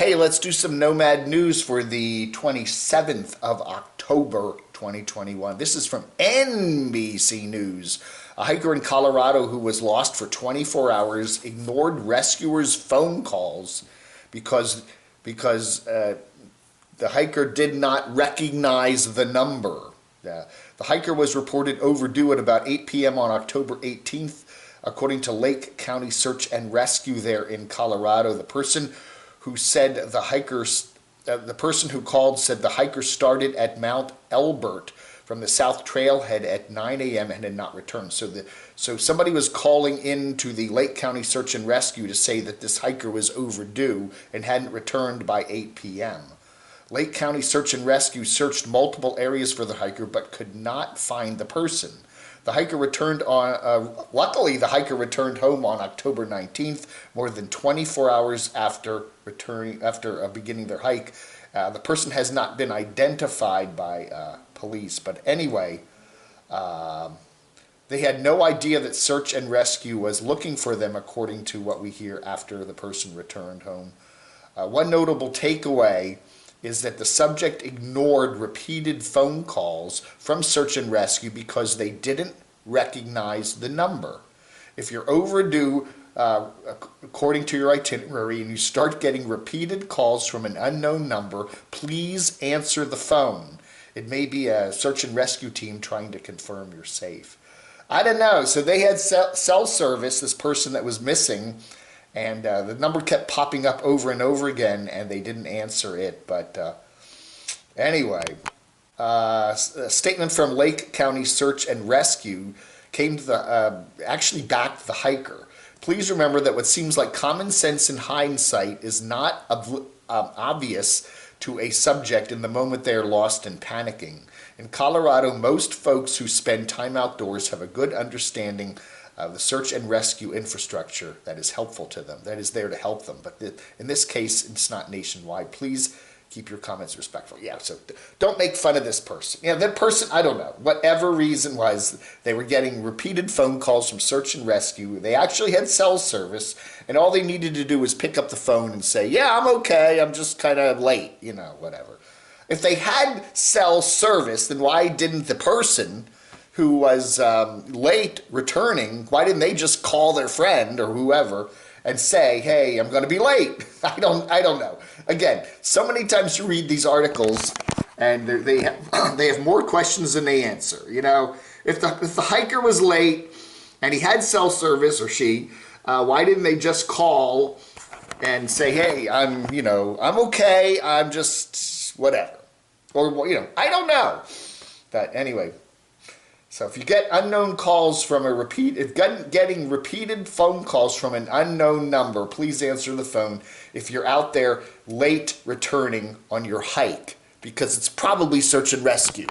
Hey, let's do some Nomad news for the 27th of October 2021. This is from NBC News. A hiker in Colorado who was lost for 24 hours ignored rescuers' phone calls because the hiker did not recognize the number. The hiker was reported overdue at about 8 p.m. on October 18th, according to Lake County Search and Rescue there in Colorado. The person who called said the hiker started at Mount Elbert from the South Trailhead at 9 a.m. and had not returned. So somebody was calling in to the Lake County Search and Rescue to say that this hiker was overdue and hadn't returned by 8 p.m. Lake County Search and Rescue searched multiple areas for the hiker but could not find the person. The hiker returned luckily the hiker returned home on October 19th, more than 24 hours after beginning their hike. The person has not been identified by police, but anyway, they had no idea that search and rescue was looking for them, according to what we hear after the person returned home. One notable takeaway is that the subject ignored repeated phone calls from search and rescue because they didn't recognize the number. If you're overdue, according to your itinerary, and you start getting repeated calls from an unknown number, please answer the phone. It may be a search and rescue team trying to confirm you're safe. I don't know. So they had cell service, this person that was missing, and the number kept popping up over and over again, and they didn't answer it. But anyway, a statement from Lake County Search and Rescue came to actually backed the hiker. Please remember that what seems like common sense in hindsight is not obvious to a subject in the moment they are lost and panicking. In Colorado, most folks who spend time outdoors have a good understanding of the search and rescue infrastructure that is helpful to them, that is there to help them. But in this case, it's not nationwide. Please keep your comments respectful. Yeah, so don't make fun of this person. You know, that person, I don't know, whatever reason was, they were getting repeated phone calls from search and rescue. They actually had cell service, and all they needed to do was pick up the phone and say, yeah, I'm okay, I'm just kind of late, you know, whatever. If they had cell service, then why didn't the person who was late returning, why didn't they just call their friend or whoever and say, hey, I'm going to be late? I don't know. Again, so many times you read these articles and they have more questions than they answer. You know, if the hiker was late and he had cell service, or she, why didn't they just call and say, hey, I'm okay, I'm just whatever. Or, you know, I don't know. But anyway, so if you get unknown calls from getting repeated phone calls from an unknown number, please answer the phone if you're out there late returning on your hike, because it's probably search and rescue.